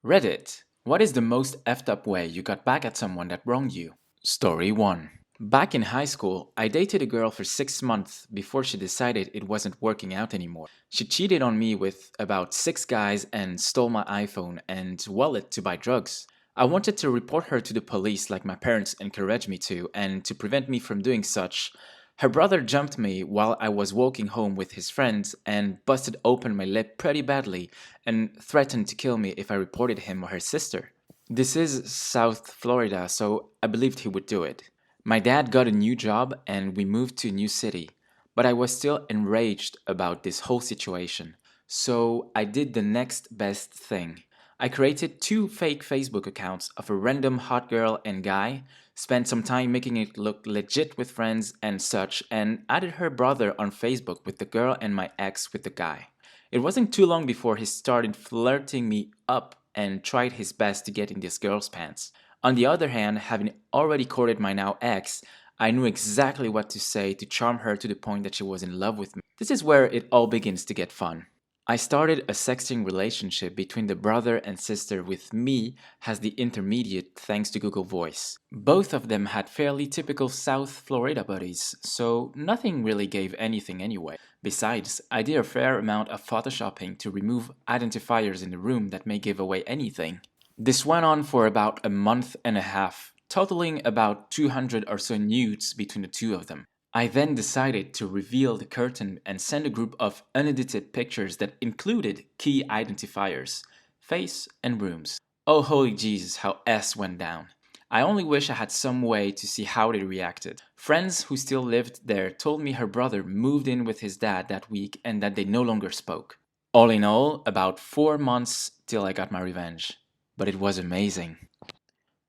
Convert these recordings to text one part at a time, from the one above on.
Reddit. What is the most effed up way you got back at someone that wronged you? Story 1. Back in high school, I dated a girl for 6 months before she decided it wasn't working out anymore. She cheated on me with about 6 guys and stole my iPhone and wallet to buy drugs. I wanted to report her to the police like my parents encouraged me to, and to prevent me from doing such, her brother jumped me while I was walking home with his friends and busted open my lip pretty badly and threatened to kill me if I reported him or her sister. This is South Florida, so I believed he would do it. My dad got a new job and we moved to a new city, but I was still enraged about this whole situation. So I did the next best thing. I created 2 fake Facebook accounts of a random hot girl and guy, spent some time making it look legit with friends and such, and added her brother on Facebook with the girl and my ex with the guy. It wasn't too long before he started flirting me up and tried his best to get in this girl's pants. On the other hand, having already courted my now ex, I knew exactly what to say to charm her to the point that she was in love with me. This is where it all begins to get fun. I started a sexting relationship between the brother and sister with me as the intermediate thanks to Google Voice. Both of them had fairly typical South Florida buddies, so nothing really gave anything anyway. Besides, I did a fair amount of photoshopping to remove identifiers in the room that may give away anything. This went on for about a month and a half, totaling about 200 or so nudes between the two of them. I then decided to reveal the curtain and send a group of unedited pictures that included key identifiers, face and rooms. Oh holy Jesus, how S went down. I only wish I had some way to see how they reacted. Friends who still lived there told me her brother moved in with his dad that week and that they no longer spoke. All in all, about 4 months till I got my revenge. But it was amazing.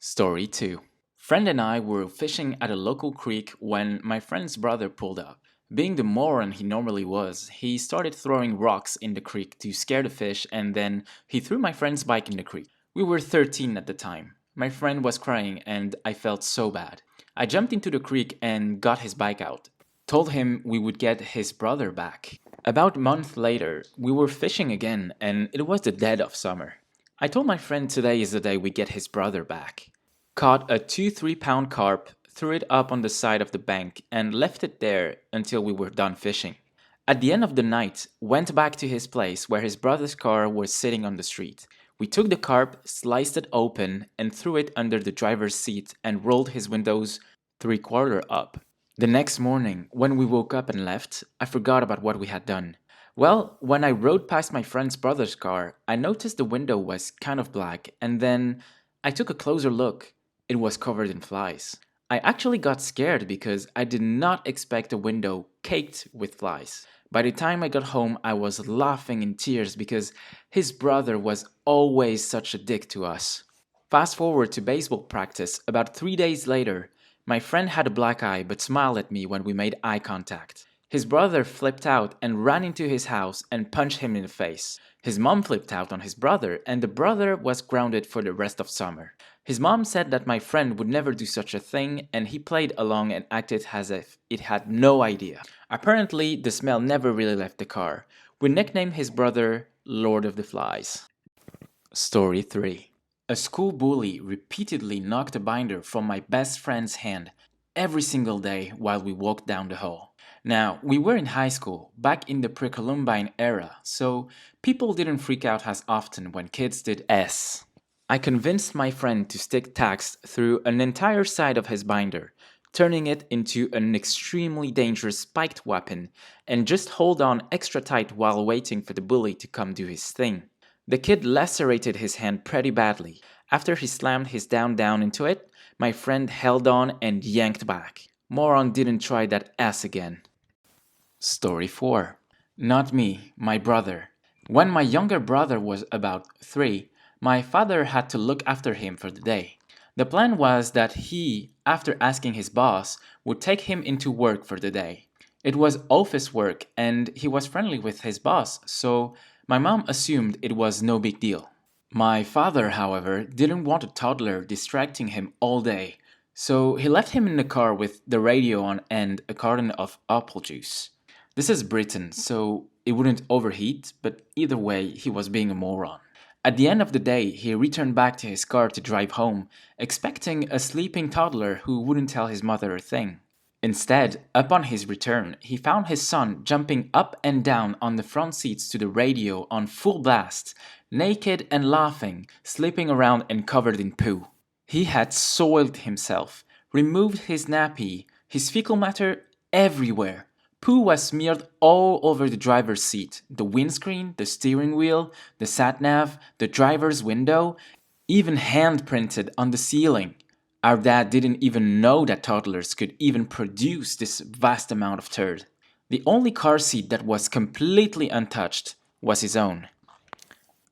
Story 2. Friend and I were fishing at a local creek when my friend's brother pulled up. Being the moron he normally was, he started throwing rocks in the creek to scare the fish, and then he threw my friend's bike in the creek. We were 13 at the time. My friend was crying and I felt so bad. I jumped into the creek and got his bike out. Told him we would get his brother back. About a month later, we were fishing again and it was the dead of summer. I told my friend today is the day we get his brother back. Caught a 2-3 pound carp, threw it up on the side of the bank, and left it there until we were done fishing. At the end of the night, went back to his place where his brother's car was sitting on the street. We took the carp, sliced it open, and threw it under the driver's seat and rolled his windows 3/4 up. The next morning, when we woke up and left, I forgot about what we had done. Well, when I rode past my friend's brother's car, I noticed the window was kind of black, and then I took a closer look. It was covered in flies. I actually got scared because I did not expect a window caked with flies. By the time I got home, I was laughing in tears because his brother was always such a dick to us. Fast forward to baseball practice, about 3 days later, my friend had a black eye but smiled at me when we made eye contact. His brother flipped out and ran into his house and punched him in the face. His mom flipped out on his brother and the brother was grounded for the rest of summer. His mom said that my friend would never do such a thing and he played along and acted as if it had no idea. Apparently, the smell never really left the car. We nicknamed his brother Lord of the Flies. Story 3. A school bully repeatedly knocked a binder from my best friend's hand every single day while we walked down the hall. Now, we were in high school, back in the pre-Columbine era, so people didn't freak out as often when kids did S. I convinced my friend to stick tacks through an entire side of his binder, turning it into an extremely dangerous spiked weapon, and just hold on extra tight while waiting for the bully to come do his thing. The kid lacerated his hand pretty badly. After he slammed his down into it, my friend held on and yanked back. Moron didn't try that ass again. Story 4. Not me, my brother. When my younger brother was about 3, my father had to look after him for the day. The plan was that he, after asking his boss, would take him into work for the day. It was office work and he was friendly with his boss, so my mom assumed it was no big deal. My father, however, didn't want a toddler distracting him all day, so he left him in the car with the radio on and a carton of apple juice. This is Britain, so it wouldn't overheat, but either way, he was being a moron. At the end of the day, he returned back to his car to drive home, expecting a sleeping toddler who wouldn't tell his mother a thing. Instead, upon his return, he found his son jumping up and down on the front seats to the radio on full blast, naked and laughing, slipping around and covered in poo. He had soiled himself, removed his nappy, his fecal matter everywhere. Poo was smeared all over the driver's seat, the windscreen, the steering wheel, the sat-nav, the driver's window, even hand-printed on the ceiling. Our dad didn't even know that toddlers could even produce this vast amount of turd. The only car seat that was completely untouched was his own.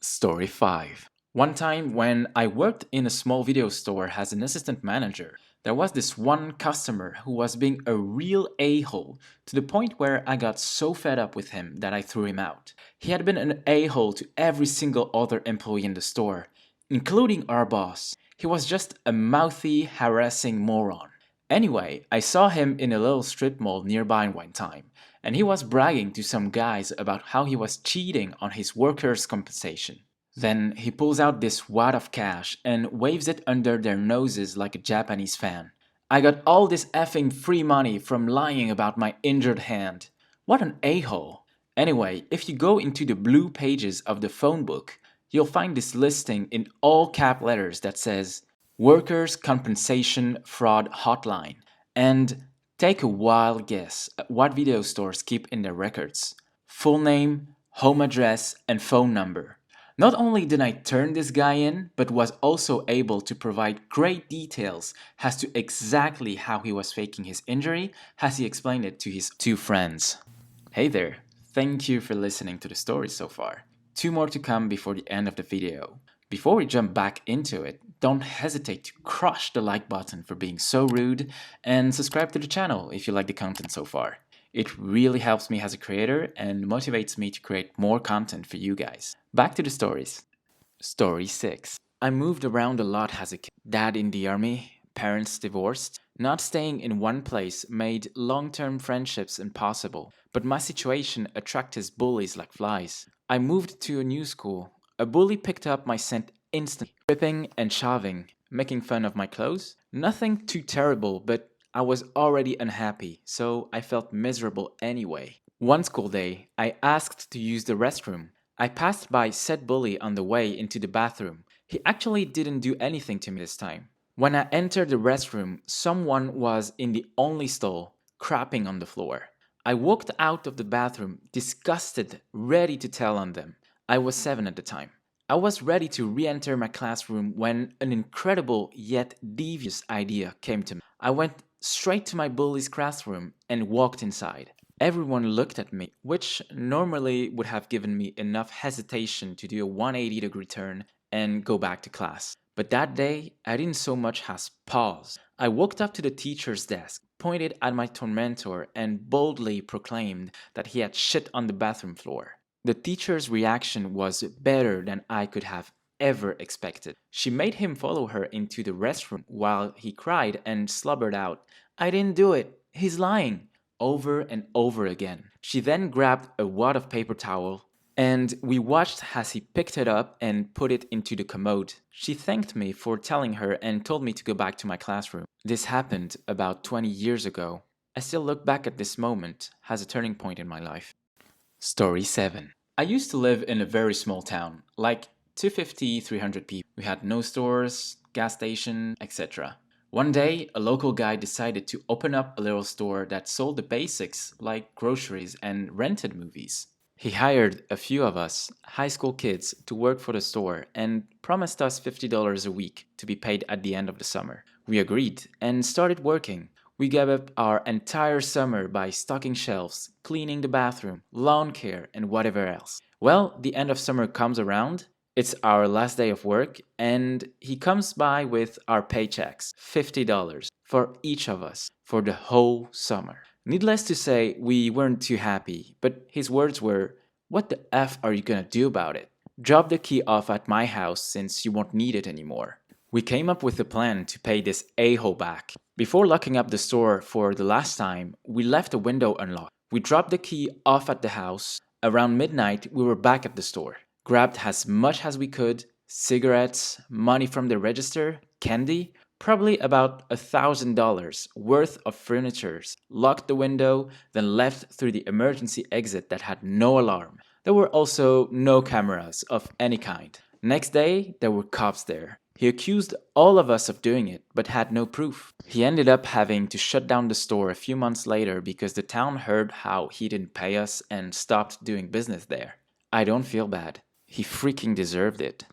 Story 5. One time when I worked in a small video store as an assistant manager, there was this one customer who was being a real a-hole to the point where I got so fed up with him that I threw him out. He had been an a-hole to every single other employee in the store, including our boss. He was just a mouthy, harassing moron. Anyway, I saw him in a little strip mall nearby one time, and he was bragging to some guys about how he was cheating on his workers' compensation. Then he pulls out this wad of cash and waves it under their noses like a Japanese fan. I got all this effing free money from lying about my injured hand. What an a-hole. Anyway, if you go into the blue pages of the phone book, you'll find this listing in all cap letters that says Workers' Compensation Fraud Hotline. And take a wild guess at what video stores keep in their records. Full name, home address, and phone number. Not only did I turn this guy in, but was also able to provide great details as to exactly how he was faking his injury as he explained it to his two friends. Hey there, thank you for listening to the story so far. 2 more to come before the end of the video. Before we jump back into it, don't hesitate to crush the like button for being so rude and subscribe to the channel if you like the content so far. It really helps me as a creator and motivates me to create more content for you guys. Back to the stories. Story 6. I moved around a lot as a kid. Dad in the army, parents divorced. Not staying in one place made long-term friendships impossible, but my situation attracted bullies like flies. I moved to a new school. A bully picked up my scent instantly, ripping and shoving, making fun of my clothes. Nothing too terrible, but I was already unhappy, so I felt miserable anyway. One school day, I asked to use the restroom. I passed by said bully on the way into the bathroom. He actually didn't do anything to me this time. When I entered the restroom, someone was in the only stall, crapping on the floor. I walked out of the bathroom, disgusted, ready to tell on them. I was 7 at the time. I was ready to re-enter my classroom when an incredible yet devious idea came to me. I went straight to my bully's classroom and walked inside. Everyone looked at me, which normally would have given me enough hesitation to do a 180-degree turn and go back to class. But that day, I didn't so much as pause. I walked up to the teacher's desk, pointed at my tormentor, and boldly proclaimed that he had shit on the bathroom floor. The teacher's reaction was better than I could have ever expected. She made him follow her into the restroom while he cried and slobbered out, "I didn't do it, he's lying," over and over again. She then grabbed a wad of paper towel, and we watched as he picked it up and put it into the commode. She thanked me for telling her and told me to go back to my classroom. This happened about 20 years ago. I still look back at this moment as a turning point in my life. Story 7. I used to live in a very small town, like 250-300 people. We had no stores, gas station, etc. One day, a local guy decided to open up a little store that sold the basics like groceries and rented movies. He hired a few of us, high school kids, to work for the store and promised us $50 a week to be paid at the end of the summer. We agreed and started working. We gave up our entire summer by stocking shelves, cleaning the bathroom, lawn care, and whatever else. Well, the end of summer comes around. It's our last day of work, and he comes by with our paychecks, $50 for each of us for the whole summer. Needless to say, we weren't too happy, but his words were, "What the F are you gonna do about it? Drop the key off at my house since you won't need it anymore." We came up with a plan to pay this a-hole back. Before locking up the store for the last time, we left the window unlocked. We dropped the key off at the house. Around midnight, we were back at the store, grabbed as much as we could, Cigarettes, money from the register, candy, probably about $1,000 worth of furniture, locked the window, then left through the emergency exit that had no alarm. There were also no cameras of any kind. Next day, there were cops there. He accused all of us of doing it, but had no proof. He ended up having to shut down the store a few months later because the town heard how he didn't pay us and stopped doing business there. I don't feel bad. He freaking deserved it.